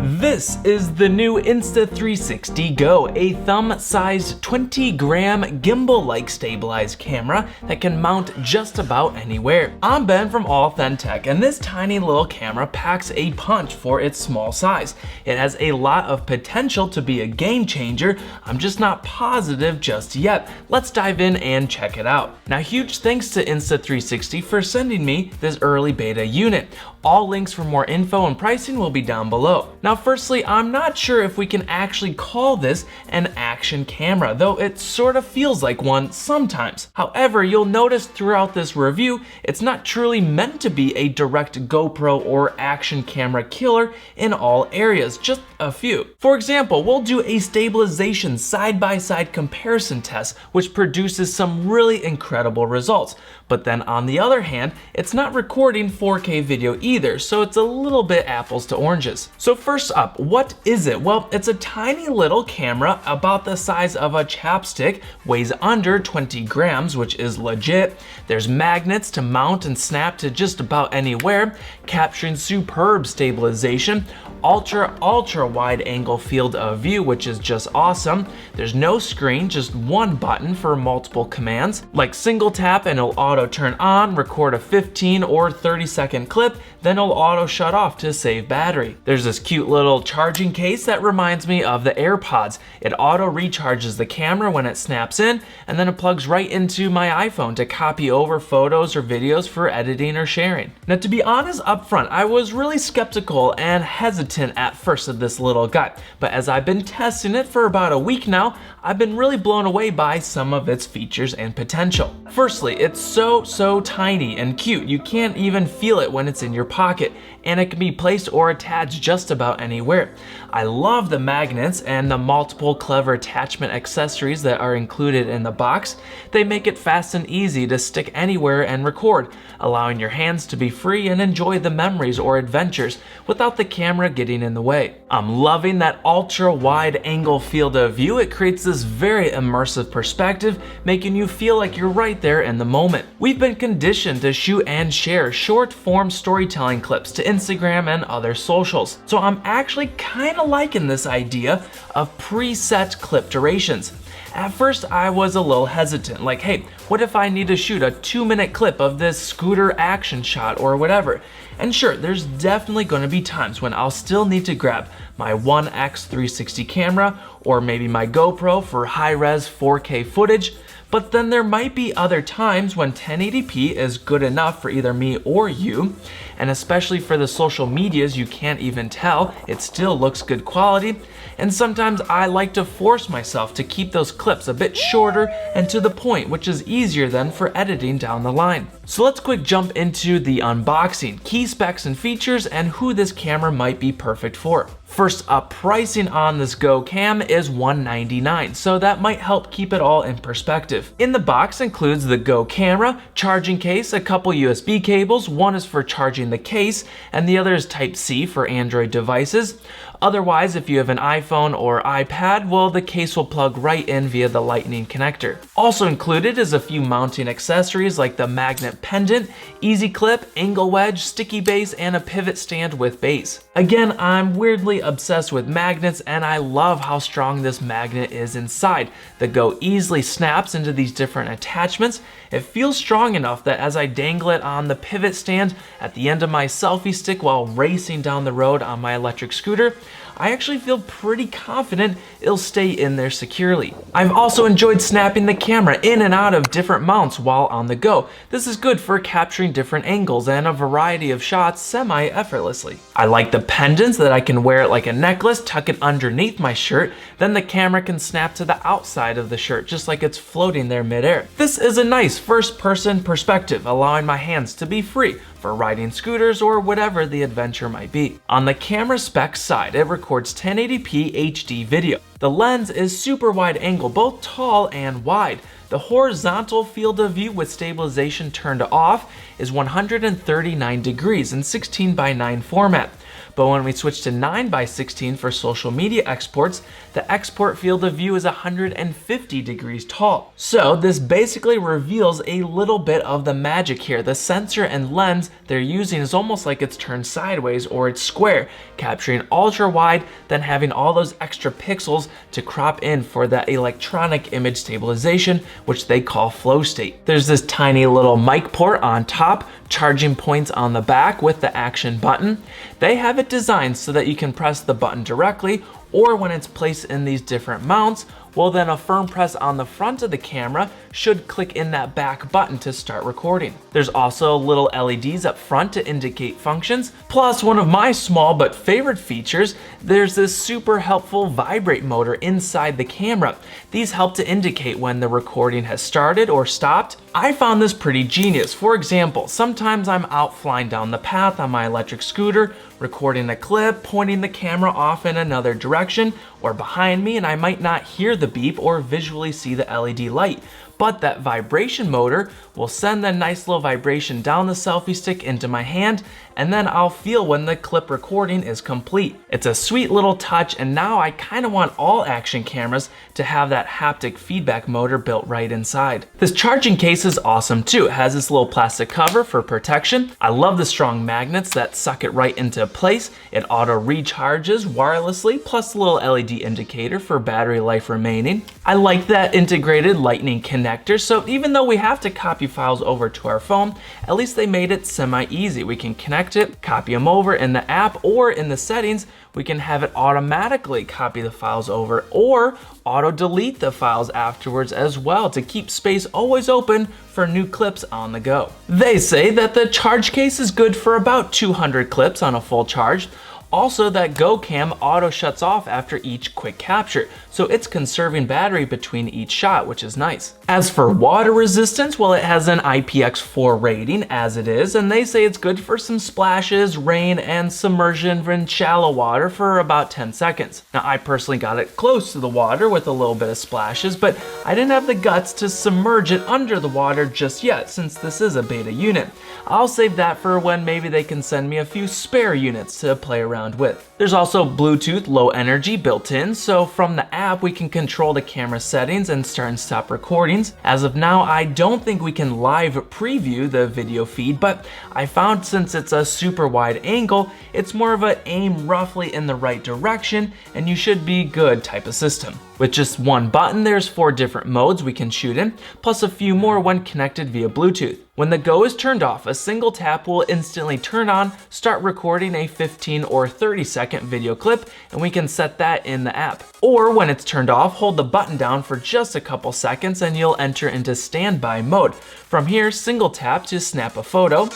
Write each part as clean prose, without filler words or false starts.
This is the new Insta360 Go, a thumb-sized 20-gram gimbal-like stabilized camera that can mount just about anywhere. I'm Ben from AuthenTech, and this tiny little camera packs a punch for its small size. It has a lot of potential to be a game changer. I'm just not positive just yet. Let's dive in and check it out. Now, huge thanks to Insta360 for sending me this early beta unit. All links for more info and pricing will be down below. Now, firstly, I'm not sure if we can actually call this an action camera, though it sort of feels like one sometimes. However, you'll notice throughout this review, it's not truly meant to be a direct GoPro or action camera killer in all areas, just a few. For example, we'll do a stabilization side-by-side comparison test, which produces some really incredible results. But then on the other hand, it's not recording 4K video either, so it's a little bit apples to oranges. So first up, what is it? Well, it's a tiny little camera about the size of a chapstick, weighs under 20 grams, which is legit. There's magnets to mount and snap to just about anywhere, capturing superb stabilization, ultra wide angle field of view, which is just awesome. There's no screen, just one button for multiple commands, like single tap and it'll auto turn on, record a 15 or 30-second clip, then it'll auto shut off to save battery. There's this cute little charging case that reminds me of the AirPods. It auto recharges the camera when it snaps in, and then it plugs right into my iPhone to copy over photos or videos for editing or sharing. Now, to be honest up front, I was really skeptical and hesitant at first of this little guy, but as I've been testing it for about a week now, I've been really blown away by some of its features and potential. Firstly, it's so tiny and cute. You can't even feel it when it's in your pocket, and it can be placed or attached just about anywhere. I love the magnets and the multiple clever attachment accessories that are included in the box. They make it fast and easy to stick anywhere and record, allowing your hands to be free and enjoy the memories or adventures without the camera getting in the way. I'm loving that ultra wide angle field of view. It creates this very immersive perspective, making you feel like you're right there in the moment. We've been conditioned to shoot and share short form storytelling clips to Instagram and other socials. So I'm actually kind of liking this idea of preset clip durations. At first, I was a little hesitant, like, hey, what if I need to shoot a 2-minute clip of this scooter action shot or whatever? And sure, there's definitely going to be times when I'll still need to grab my 1x360 camera or maybe my GoPro for high-res 4K footage. But then there might be other times when 1080p is good enough for either me or you, and especially for the social medias, you can't even tell, it still looks good quality. And sometimes I like to force myself to keep those clips a bit shorter and to the point, which is easier then for editing down the line. So let's quick jump into the unboxing, key specs and features, and who this camera might be perfect for. First up, pricing on this Go Cam is $199, so that might help keep it all in perspective. In the box includes the Go camera, charging case, a couple USB cables. One is for charging the case, and the other is Type-C for Android devices. Otherwise, if you have an iPhone or iPad, well, the case will plug right in via the Lightning connector. Also included is a few mounting accessories like the magnet pendant, easy clip, angle wedge, sticky base, and a pivot stand with base. Again, I'm weirdly obsessed with magnets, and I love how strong this magnet is inside. The Go easily snaps into these different attachments. It feels strong enough that as I dangle it on the pivot stand at the end of my selfie stick while racing down the road on my electric scooter, I actually feel pretty confident it'll stay in there securely. I've also enjoyed snapping the camera in and out of different mounts while on the go. This is good for capturing different angles and a variety of shots semi-effortlessly. I like the pendants that I can wear it like a necklace, tuck it underneath my shirt, then the camera can snap to the outside of the shirt just like it's floating there midair. This is a nice first-person perspective, allowing my hands to be free for riding scooters or whatever the adventure might be. On the camera specs side, it records 1080p HD video. The lens is super wide angle, both tall and wide. The horizontal field of view with stabilization turned off is 139 degrees in 16:9 format. but when we switch to 9:16 for social media exports, the export field of view is 150 degrees tall. So this basically reveals a little bit of the magic here. The sensor and lens they're using is almost like it's turned sideways or it's square, capturing ultra wide, then having all those extra pixels to crop in for that electronic image stabilization, which they call flow state. There's this tiny little mic port on top, charging points on the back with the action button. They have it designed so that you can press the button directly, or when it's placed in these different mounts, well then a firm press on the front of the camera should click in that back button to start recording. There's also little LEDs up front to indicate functions. Plus, one of my small but favorite features, there's this super helpful vibrate motor inside the camera. These help to indicate when the recording has started or stopped. I found this pretty genius. For example, sometimes I'm out flying down the path on my electric scooter, recording a clip, pointing the camera off in another direction or behind me, and I might not hear the beep or visually see the LED light. But that vibration motor will send that nice little vibration down the selfie stick into my hand, and then I'll feel when the clip recording is complete. It's a sweet little touch, and now I kind of want all action cameras to have that haptic feedback motor built right inside. This charging case is awesome too. It has this little plastic cover for protection. I love the strong magnets that suck it right into place. It auto recharges wirelessly, plus a little LED indicator for battery life remaining. I like that integrated lightning connector, so even though we have to copy files over to our phone, at least they made it semi-easy. We can connect it, copy them over in the app, or in the settings, we can have it automatically copy the files over or auto delete the files afterwards as well to keep space always open for new clips on the go. They say that the charge case is good for about 200 clips on a full charge. Also, that GoCam auto shuts off after each quick capture, so it's conserving battery between each shot, which is nice. As for water resistance, well, it has an IPX4 rating as it is, and they say it's good for some splashes, rain, and submersion in shallow water for about 10 seconds. Now, I personally got it close to the water with a little bit of splashes, but I didn't have the guts to submerge it under the water just yet, since this is a beta unit. I'll save that for when maybe they can send me a few spare units to play around with. There's also Bluetooth low energy built in, so from the app we can control the camera settings and start and stop recordings. As of now, I don't think we can live preview the video feed, but I found since it's a super wide angle, it's more of an aim roughly in the right direction and you should be good type of system. With just one button, there's 4 different modes we can shoot in, plus a few more when connected via Bluetooth. When the Go is turned off, a single tap will instantly turn on, start recording a 15 or 30-second video clip, and we can set that in the app. Or when it's turned off, hold the button down for just a couple seconds and you'll enter into standby mode. From here, single tap to snap a photo.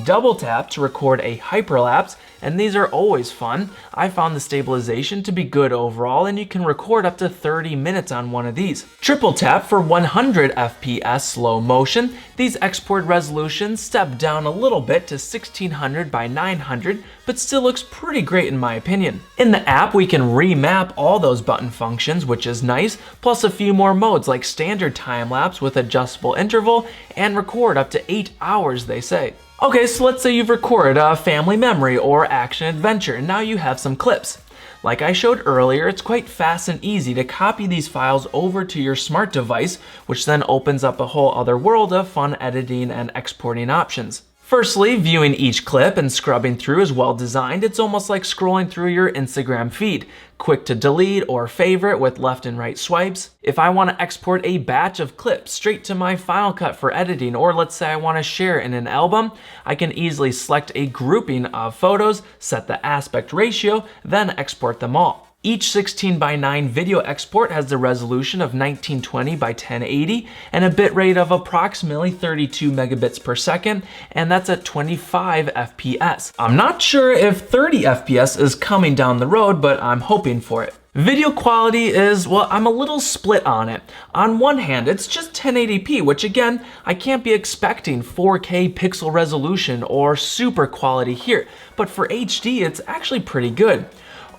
Double tap to record a hyperlapse, and these are always fun. I found the stabilization to be good overall, and you can record up to 30 minutes on one of these. Triple tap for 100 FPS slow motion. These export resolutions step down a little bit to 1600 by 900, but still looks pretty great in my opinion. In the app, we can remap all those button functions, which is nice, plus a few more modes like standard time-lapse with adjustable interval and record up to 8 hours, they say. Okay, so let's say you've recorded a family memory or action adventure, and now you have some clips. Like I showed earlier, it's quite fast and easy to copy these files over to your smart device, which then opens up a whole other world of fun editing and exporting options. Firstly, viewing each clip and scrubbing through is well designed. It's almost like scrolling through your Instagram feed. Quick to delete or favorite with left and right swipes. If I want to export a batch of clips straight to my Final Cut for editing, or let's say I want to share in an album, I can easily select a grouping of photos, set the aspect ratio, then export them all. Each 16:9 video export has the resolution of 1920 by 1080 and a bitrate of approximately 32 megabits per second, and that's at 25 FPS. I'm not sure if 30 FPS is coming down the road, but I'm hoping for it. Video quality is, well, I'm a little split on it. On one hand, it's just 1080p, which again, I can't be expecting 4K pixel resolution or super quality here, but for HD, it's actually pretty good.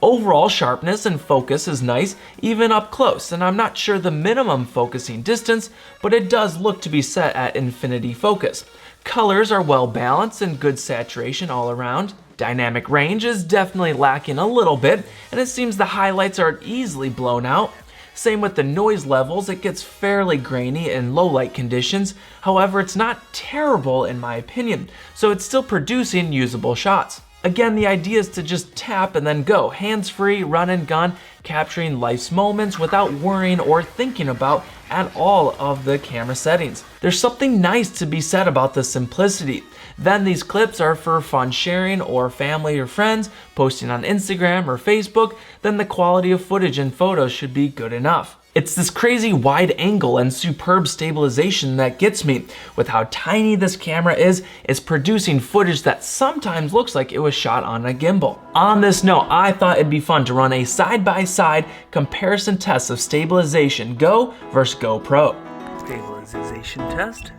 Overall sharpness and focus is nice, even up close, and I'm not sure the minimum focusing distance, but it does look to be set at infinity focus. Colors are well balanced and good saturation all around. Dynamic range is definitely lacking a little bit, and it seems the highlights are easily blown out. Same with the noise levels, it gets fairly grainy in low light conditions. However, it's not terrible in my opinion, so it's still producing usable shots. Again, the idea is to just tap and then go, hands-free, run and gun, capturing life's moments without worrying or thinking about at all of the camera settings. There's something nice to be said about the simplicity. Then these clips are for fun sharing or family or friends, posting on Instagram or Facebook, then the quality of footage and photos should be good enough. It's this crazy wide angle and superb stabilization that gets me. With how tiny this camera is, it's producing footage that sometimes looks like it was shot on a gimbal. On this note, I thought it'd be fun to run a side-by-side comparison test of stabilization Go versus GoPro. Stabilization test.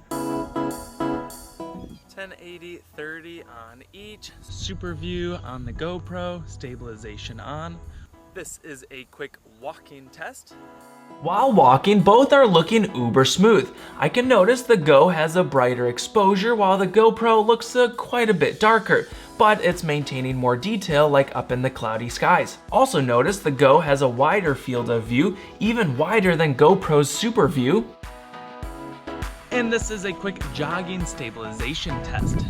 1080, 30 on each. Super view on the GoPro, stabilization on. This is a quick walking test. While walking, both are looking uber smooth. I can notice the Go has a brighter exposure while the GoPro looks quite a bit darker, but it's maintaining more detail like up in the cloudy skies. Also notice the Go has a wider field of view, even wider than GoPro's super view. And this is a quick jogging stabilization test.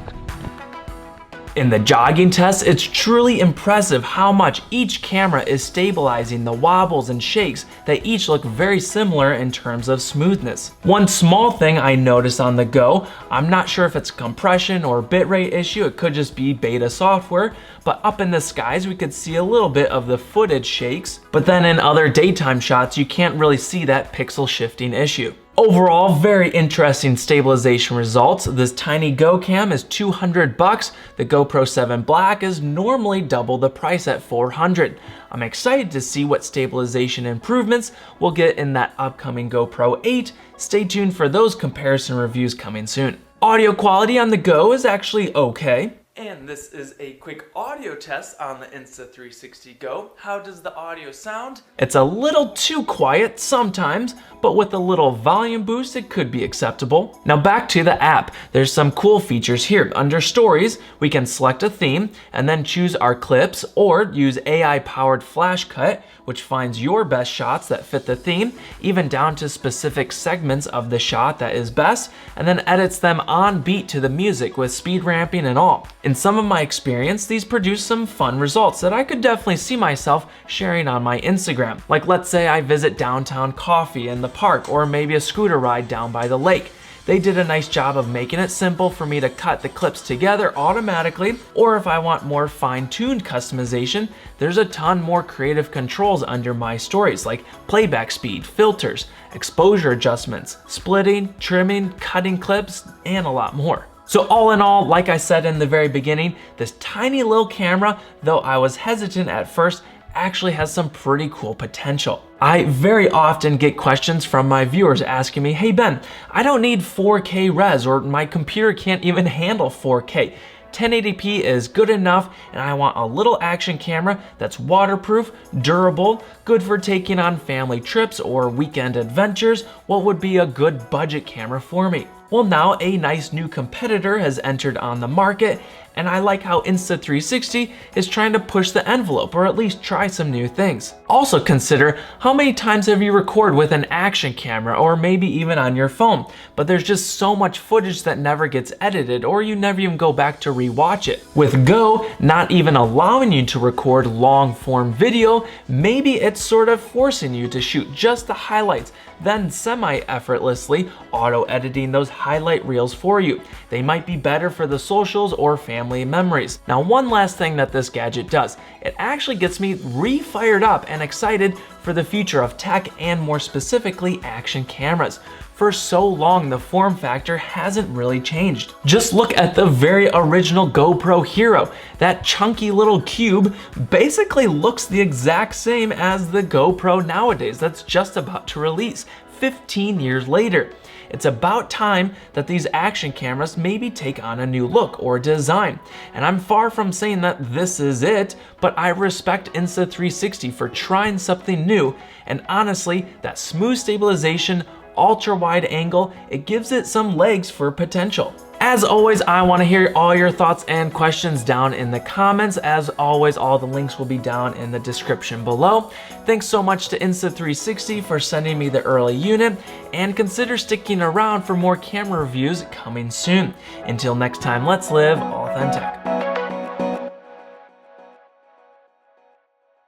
In the jogging test, it's truly impressive how much each camera is stabilizing the wobbles and shakes that each look very similar in terms of smoothness. One small thing I noticed on the Go, I'm not sure if it's a compression or bitrate issue, it could just be beta software, but up in the skies we could see a little bit of the footage shakes, but then in other daytime shots you can't really see that pixel shifting issue. Overall, very interesting stabilization results. This tiny Go cam is $200. The GoPro 7 Black is normally double the price at $400. I'm excited to see what stabilization improvements we'll get in that upcoming GoPro 8. Stay tuned for those comparison reviews coming soon. Audio quality on the Go is actually okay. And this is a quick audio test on the Insta360 Go. How does the audio sound? It's a little too quiet sometimes, but with a little volume boost, it could be acceptable. Now back to the app. There's some cool features here. Under Stories, we can select a theme and then choose our clips or use AI-powered flash cut, which finds your best shots that fit the theme, even down to specific segments of the shot that is best, and then edits them on beat to the music with speed ramping and all. In some of my experience, these produce some fun results that I could definitely see myself sharing on my Instagram. Like let's say I visit downtown coffee in the park or maybe a scooter ride down by the lake. They did a nice job of making it simple for me to cut the clips together automatically, or if I want more fine-tuned customization, there's a ton more creative controls under my stories like playback speed, filters, exposure adjustments, splitting, trimming, cutting clips, and a lot more. So all in all, like I said in the very beginning, this tiny little camera, though I was hesitant at first, actually has some pretty cool potential. I very often get questions from my viewers asking me, hey Ben, I don't need 4K res or my computer can't even handle 4K. 1080p is good enough and I want a little action camera that's waterproof, durable, good for taking on family trips or weekend adventures. What would be a good budget camera for me? Well, now a nice new competitor has entered on the market, and I like how Insta360 is trying to push the envelope or at least try some new things. Also consider how many times have you recorded with an action camera or maybe even on your phone, but there's just so much footage that never gets edited or you never even go back to rewatch it. With Go not even allowing you to record long form video, maybe it's sort of forcing you to shoot just the highlights, then semi-effortlessly auto-editing those highlight reels for you. They might be better for the socials or family memories. Now, one last thing that this gadget does, it actually gets me re-fired up and excited for the future of tech and more specifically action cameras. For so long, the form factor hasn't really changed. Just look at the very original GoPro Hero. That chunky little cube basically looks the exact same as the GoPro nowadays that's just about to release 15 years later. It's about time that these action cameras maybe take on a new look or design. And I'm far from saying that this is it, but I respect Insta360 for trying something new, and honestly, that smooth stabilization, ultra wide angle, it gives it some legs for potential. As always, I want to hear all your thoughts and questions down in the comments. As always, all the links will be down in the description below. Thanks so much to Insta360 for sending me the early unit, and consider sticking around for more camera reviews coming soon. Until next time, let's live AuthenTech.